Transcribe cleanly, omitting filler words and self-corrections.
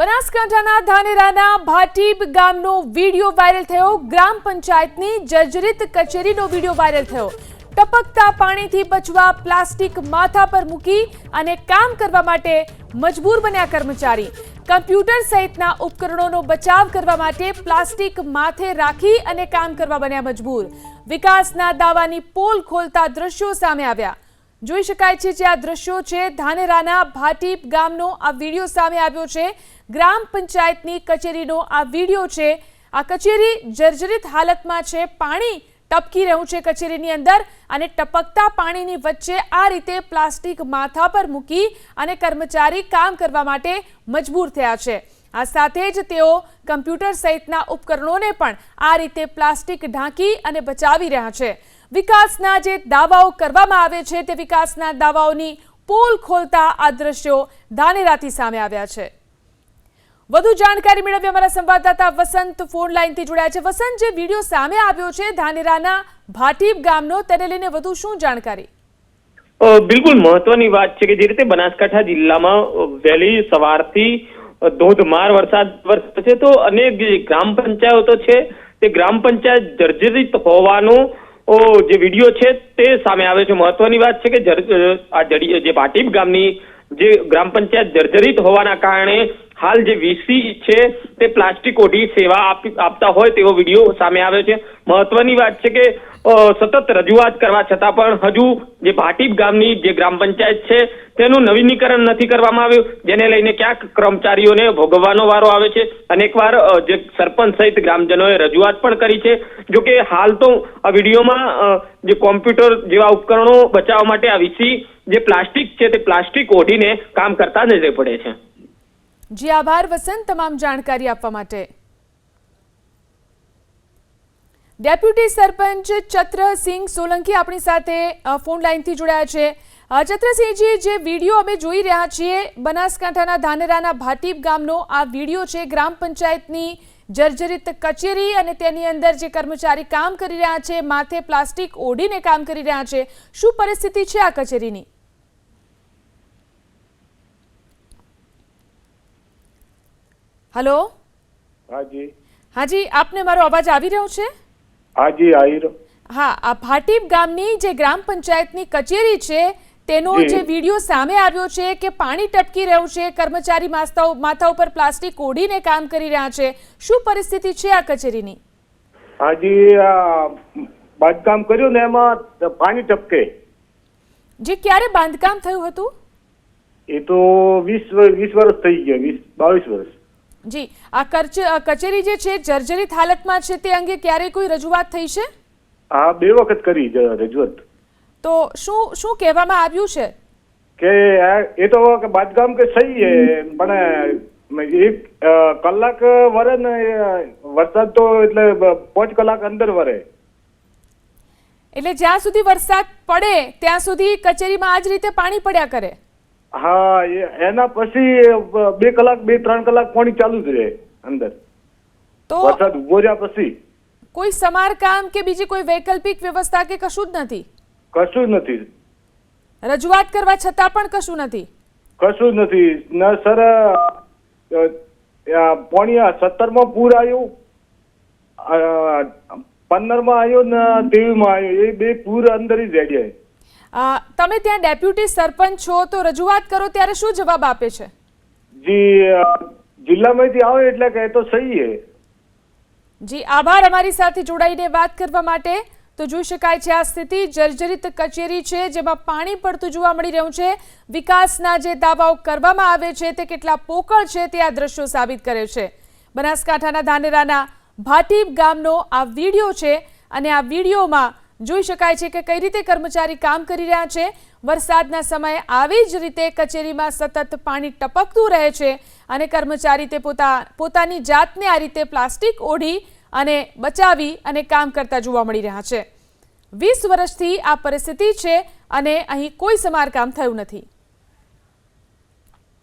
બનાસકાંઠાના ધાનેરાના ભાટીબ ગામનો video viral થયો। ગ્રામ પંચાયતની જર્જરિત કચેરીનો વિડિયો વાયરલ થયો। ટપકતા પાણીથી બચવા પ્લાસ્ટિક માથા પર મૂકી અને કામ કરવા માટે મજબૂર બન્યા કર્મચારી। કમ્પ્યુટર સહિતના ઉપકરણોનો બચાવ કરવા માટે પ્લાસ્ટિક માથે રાખી અને કામ કરવા બન્યા મજબૂર। વિકાસના દાવાની પોલ ખોલતા દ્રશ્યો સામે આવ્યા। જોઈ શકાય છે જે આ દ્રશ્યો છે ધાનેરાના ભાટીબ ગામનો આ વિડિયો સામે આવ્યો છે। ગ્રામ પંચાયતની કચેરીનો આ વિડિયો છે। આ કચેરી જર્જરિત હાલતમાં છે। પાણી ટપકી રહ્યું છે કચેરીની અંદર અને ટપકતા પાણીની વચ્ચે આ રીતે પ્લાસ્ટિક માથા પર મૂકી અને કર્મચારી કામ કરવા માટે મજબૂર થયા છે। આ સાથે જ તેઓ કમ્પ્યુટર સહિતના ઉપકરણોને પણ આ રીતે પ્લાસ્ટિક ઢાંકી અને બચાવી રહ્યા છે। વિકાસના જે દાવાઓ કરવામાં આવે છે તે વિકાસના દાવાઓની પોલ ખોલતા આ દ્રશ્યો ધાનેરાથી સામે આવ્યા છે। વધુ જાણકારી મેળવી અમારા સંવાદદાતા વસંત ફોન લાઈનથી જોડાયા છે। વસંત, જે વિડીયો સામે આવ્યો છે ધાનેરાના ભાટીબ ગામનો, તેને લઈને વધુ શું જાણકારી? બિલકુલ મહત્વની વાત છે કે જે રીતે બનાસકાંઠા જિલ્લામાં વહેલી સવારથી ધોધમાર વરસાદ વરસે છે તો અનેક ગ્રામ પંચાયતો છે તે ગ્રામ પંચાયત જર્જરિત હોવાનું જે વિડીયો છે તે સામે આવે છે। મહત્વની વાત છે કે જે ભાટીબ ગામની જે ગ્રામ પંચાયત જર્જરિત હોવાના કારણે હાલ જે વીસી છે તે પ્લાસ્ટિક ઓઢી સેવા આપતા હોય તેવો વિડીયો સામે આવ્યો છે। મહત્વની વાત છે કે સતત રજૂઆત કરવા છતાં પણ હજુ જે ભાટીબ ગામની જે ગ્રામ પંચાયત છે તેનું નવીનીકરણ નથી કરવામાં આવ્યું, જેને લઈને ક્યાંક કર્મચારીઓને ભોગવવાનો વારો આવે છે। અનેકવાર જે સરપંચ સહિત ગ્રામજનોએ રજૂઆત પણ કરી છે। જોકે હાલ તો આ વિડીયોમાં જે કોમ્પ્યુટર જેવા ઉપકરણો બચાવવા માટે આ વીસી જે પ્લાસ્ટિક છે તે પ્લાસ્ટિક ઓઢીને કામ કરતા નજરે પડે છે। જી આભાર વસંત, તમામ જાણકારી આપવા માટે। ડેપ્યુટી સરપંચ ચત્રસિંહ સોલંકી આપણી સાથે ફોન લાઈનથી જોડાયા છે। ચત્રસિંહજી, જે વિડીયો અમે જોઈ રહ્યા છીએ બનાસકાંઠાના ધાનેરાના ભાટીબ ગામનો આ વિડીયો છે। ગ્રામ પંચાયતની જર્જરિત કચેરી અને તેની અંદર જે કર્મચારી કામ કરી રહ્યા છે માથે પ્લાસ્ટિક ઓઢીને કામ કરી રહ્યા છે, શું પરિસ્થિતિ છે આ કચેરીની? હેલો, હાજી, આપને મારો અવાજ આવી રહ્યો છે? હાજી, આવી રહ્યો। હા, આ ભાટીબ ગામની જે ગ્રામ પંચાયતની કચેરી છે તેનો જે વિડીયો સામે આવ્યો છે કે પાણી ટપકી રહ્યું છે, કર્મચારી માથા ઉપર પ્લાસ્ટિક ઓઢીને કામ કરી રહ્યા છે, શું પરિસ્થિતિ છે આ કચેરીની? હાજી, બાંધકામ કર્યું ને એમાં પાણી ટપકે। જે ક્યારે બાંધકામ થયું હતું? એ તો 20 વર્ષ થઈ ગયા, 22 વર્ષ। જી, આ કચેરી જે છે જર્જરિત હાલતમાં છે તે અંગે ક્યારે કોઈ રજૂઆત થઈ છે? હા, 2 વખત કરી રજૂઆત। તો શું કહેવામાં આવ્યું છે? કે એ તો બાંધકામ કે સહી છે પણ 1 કલાક વરે ને વરસાદ તો એટલે 5 કલાક અંદર વરે, એટલે જ્યાં સુધી વરસાદ પડે ત્યાં સુધી કચેરીમાં આ જ રીતે પાણી પડ્યા કરે? હા, એના પછી 2 કલાક 2-3 કલાક પાણી ચાલુ જ રહે અંદર, તો વરસાદ ઉભો રહ્યા પછી કોઈ સમારકામ કે બીજી કોઈ વૈકલ્પિક વ્યવસ્થા કે કશું જ નથી? કશું જ નથી। રજૂઆત કરવા છતાં પણ કશું નથી? કશું જ નથી ના સર। પાણી 17માં પૂર આવ્યું, 15માં આવ્યું ને 23માં આવ્યું, એ 2 પૂર અંદર જ રેડ્યા। તમે ત્યાં ડેપ્યુટી સરપંચ છો તો રજૂઆત કરો ત્યારે શું જવાબ આપે છે? જી, જિલ્લામાંથી આવે એટલે કે તો સહી છે। જી આભાર અમારી સાથે જોડાઈને વાત કરવા માટે। તો જોઈ શકાય છે આ સ્થિતિ જર્જરિત કચેરી છે જેમાં પાણી પડતું જોવા મળી રહ્યું છે। વિકાસના જે દાવાઓ કરવામાં આવે છે તે કેટલા પોકળ છે તે આ દ્રશ્યો સાબિત કરે છે। બનાસકાંઠાના ધાનેરાના ભાટીબ ગામનો આ વિડીયો છે અને આ વિડીયોમાં જોઈ શકાય છે કે કઈ રીતે કર્મચારી કામ કરી રહ્યા છે। વરસાદના સમયે આવી જ રીતે કચેરીમાં સતત પાણી ટપકતું રહે છે અને કર્મચારી તે પોતાની જાતને આ રીતે પ્લાસ્ટિક ઓઢી અને બચાવી અને કામ કરતા જોવા મળી રહ્યા છે। 20 વર્ષથી આ પરિસ્થિતિ છે અને અહીં કોઈ સમારકામ થયું નથી।